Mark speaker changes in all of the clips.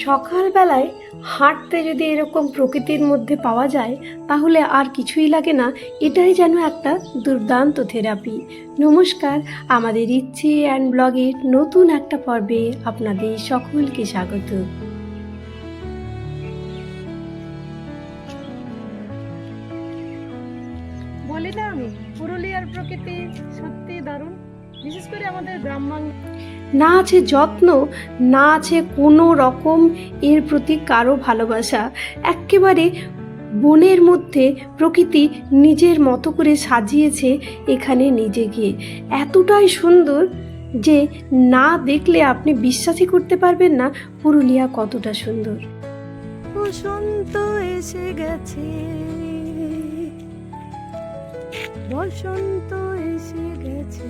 Speaker 1: সকালবেলায় হাঁটতে যদি এরকম প্রকৃতির মধ্যে পাওয়া যায় তাহলে আর কিছুই লাগে না। এটাই যেন একটা দুর্দান্ত থেরাপি। নমস্কার, আমাদের ইচ্ছে অ্যান্ড ব্লগের নতুন একটা পর্বে আপনাদের সকলকে স্বাগত।
Speaker 2: বলি না আমি, পুরুলিয়ার প্রকৃতি সত্যি দারুণ, বিশেষ করে আমাদের গ্রাম বাংলা।
Speaker 1: না আছে যত্ন, না আছে কোনো রকম এর প্রতি কারো ভালোবাসা। একেবারে বনের মধ্যে প্রকৃতি নিজের মতো করে সাজিয়েছে এখানে নিজেকে। এতটাই সুন্দর যে না দেখলে আপনি বিশ্বাসই করতে পারবেন না পুরুলিয়া কতটা সুন্দর।
Speaker 2: বসন্ত এসে গেছে, বসন্ত এসে গেছে।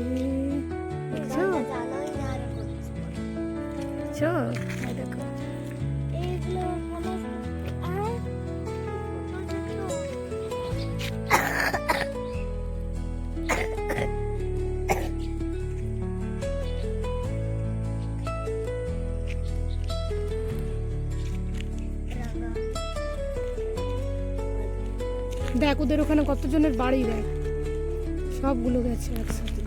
Speaker 2: দেখ ওদের ওখানে কতজনের বাড়ি, দেখ সবগুলো গেছে একসাথে।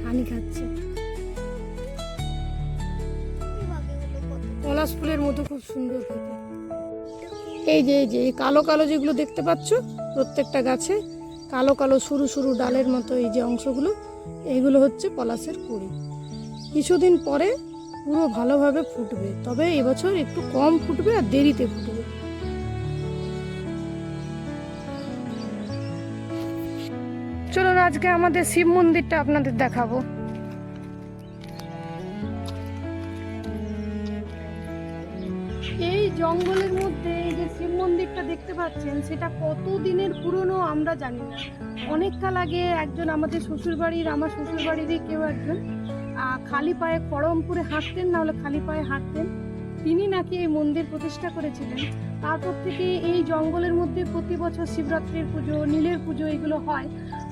Speaker 2: পানি খাচ্ছে, পলাশ ফুলের মতো খুব সুন্দর খেতে। এই যে এই কালো কালো যেগুলো দেখতে পাচ্ছ, প্রত্যেকটা গাছে কালো কালো সরু সরু ডালের মতো এই যে অংশগুলো, এইগুলো হচ্ছে পলাশের কুড়ি। কিছুদিন পরে পুরো ভালোভাবে ফুটবে, তবে এবছর একটু কম ফুটবে আর দেরিতে ফুটবে। চলুন আজকে আমাদের শিব মন্দিরটা আপনাদের দেখাবো। এই জঙ্গলের মধ্যে এই যে শিব মন্দিরটা দেখতে পাচ্ছেন, সেটা কত দিনের পুরনো আমরা জানি না। অনেক কাল আগে একজন আমাদের আমার শ্বশুর বাড়িরই কেউ একজন খালি পায়ে করমপুরে হাঁটতেন, না হলে খালি পায়ে হাঁটতেন, তিনি নাকি এই মন্দির প্রতিষ্ঠা করেছিলেন। তারপর থেকে এই জঙ্গলের মধ্যে প্রতি বছর শিবরাত্রির পুজো, নীলের পুজো এগুলো হয়।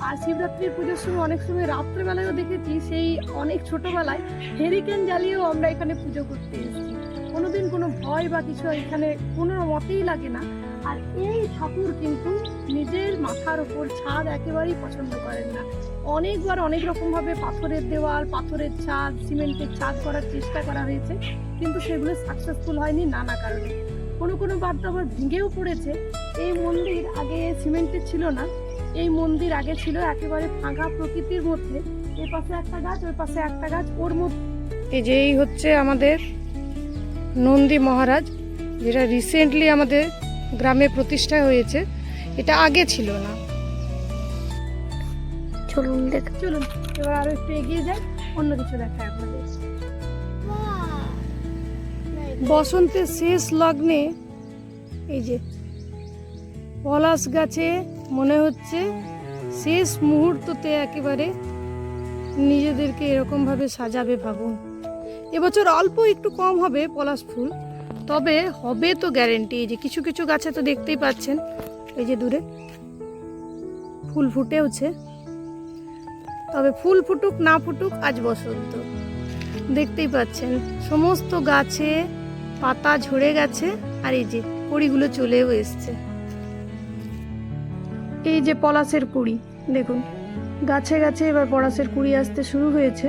Speaker 2: আর শিবরাত্রির পুজোর সময় অনেক সময় রাত্রেবেলায়ও দেখেছি, সেই অনেক ছোটবেলায় হেরিকেন জ্বালিয়েও আমরা এখানে পুজো করতে এসেছি। কোনোদিন কোনো ভয় বা কিছু এখানে কোনো মতেই লাগে না। আর এই ঠাকুর কিন্তু নিজের মাথার ওপর ছাদ একেবারেই পছন্দ করেন না। অনেকবার অনেক রকমভাবে পাথরের দেওয়াল, পাথরের ছাদ, সিমেন্টের ছাদ করার চেষ্টা করা হয়েছে, কিন্তু সেগুলো সাকসেসফুল হয়নি নানা কারণে। কোনো বার তো আবার ভেঙেও পড়েছে। এই মন্দির আগে সিমেন্টের ছিল না, এই মন্দির আগে ছিল একেবারে ফাঁকা প্রকৃতির মধ্যে। এর পাশে একটা গাছ, ওই পাশে একটা গাছ, ওর মধ্যে এই যে এই হচ্ছে আমাদের নন্দী মহারাজ, যেটা রিসেন্টলি আমাদের গ্রামে প্রতিষ্ঠা হয়েছে। এটা আগে ছিল না। চলুন এবার আরো একটু এগিয়ে যাই, অন্য কিছু দেখায় আপনাদের। বসন্তের শেষ লগ্নে এই যে পলাশ গাছে মনে হচ্ছে শেষ মুহূর্ততে একেবারে নিজেদেরকে এরকম ভাবে সাজাবে। ভাবুন, এবছর অল্প একটু কম হবে পলাশ ফুল, তবে হবে তো গ্যারেন্টি। এই যে কিছু কিছু গাছে তো দেখতেই পাচ্ছেন, এই যে দূরে ফুল ফুটেওছে। তবে ফুল ফুটুক না ফুটুক, আজ বসন্ত, দেখতেই পাচ্ছেন সমস্ত গাছে পাতা ঝরে গেছে, আর এই যে কুড়িগুলো চলেও এসছে। এই যে পলাশের কুড়ি দেখুন, গাছে গাছে এবার পলাশের কুড়ি আসতে শুরু হয়েছে।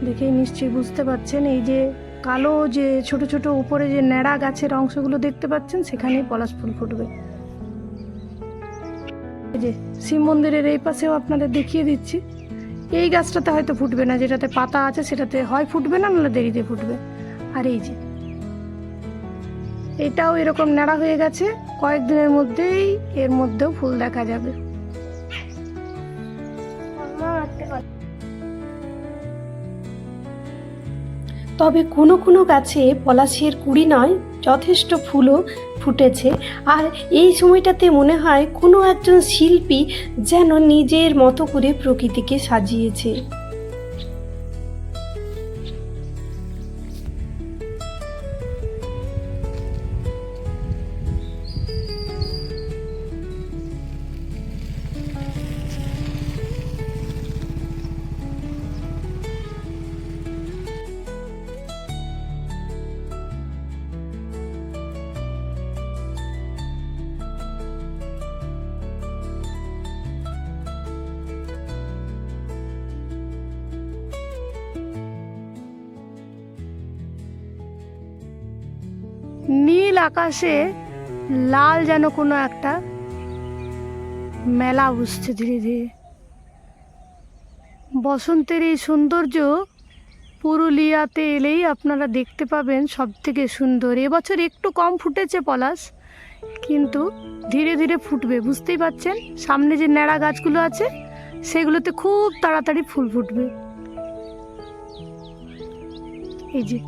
Speaker 2: দেখেই নিশ্চয়ই বুঝতে পারছেন, এই যে কালো যে ছোট ছোট উপরে যে ন্যাড়া গাছের অংশগুলো দেখতে পাচ্ছেন, সেখানেই পলাশ ফুল ফুটবে। এই যে শিব মন্দিরের এই পাশেও আপনাদের দেখিয়ে দিচ্ছি, এই গাছটাতে হয়তো ফুটবে না, যেটাতে পাতা আছে সেটাতে হয় ফুটবে না, নাহলে দেরিতে ফুটবে। আর এই যে এটাও এরকম ন্যাড়া হয়ে গেছে, কয়েকদিনের মধ্যেই এর মধ্যেও ফুল দেখা যাবে।
Speaker 1: তবে কোনো কোনো গাছে পলাশের কুড়ি নয়, যথেষ্ট ফুলও ফুটেছে। আর এই সময়টাতে মনে হয় কোনো একজন শিল্পী যেন নিজের মতো করে প্রকৃতিকে সাজিয়েছে। আকাশে লাল যেন কোনো একটা মেলা বসছে ধীরে ধীরে। বসন্তের এই সৌন্দর্য পুরুলিয়াতে এলেই আপনারা দেখতে পাবেন সব থেকে সুন্দর। এবছর একটু কম ফুটেছে পলাশ, কিন্তু ধীরে ধীরে ফুটবে, বুঝতেই পারছেন। সামনে যে ন্যাড়া গাছগুলো আছে সেগুলোতে খুব তাড়াতাড়ি ফুল ফুটবে। এই যে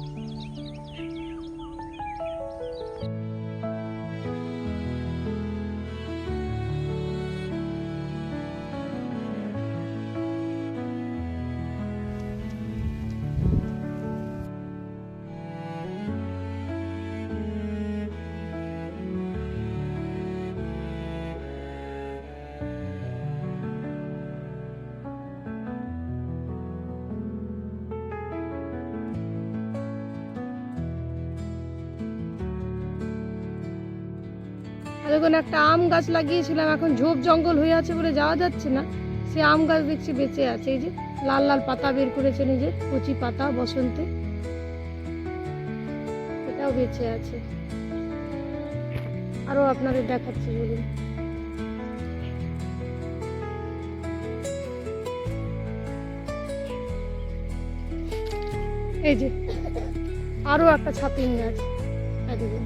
Speaker 2: দেখুন, একটা আম গাছ লাগিয়েছিলাম, এখন ঝোপ জঙ্গল হয়ে আছে বলে যাওয়া যাচ্ছে না। সে আম গাছ দেখছি বেঁচে আছে। এই যে লাল লাল পাতা বের করেছে, নিজের কচি পাতা বসন্তে, এটাও বেঁচে আছে। আরো আপনাদের দেখাচ্ছি, বলুন। এই যে আরো একটা ছাতিম গাছ, দেখুন।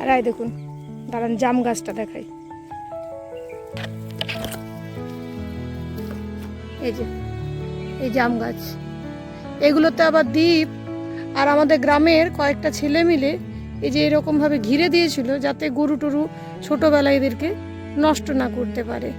Speaker 2: আর এই দেখুন, দাঁড়ান জাম গাছটা দেখাই। এই যে এই জাম গাছ, এগুলোতে আবার দ্বীপ আর আমাদের গ্রামের কয়েকটা ছেলে মিলে এই যে এরকম ভাবে ঘিরে দিয়েছিল, যাতে গরু টরু ছোটবেলায় এদেরকে নষ্ট না করতে পারে।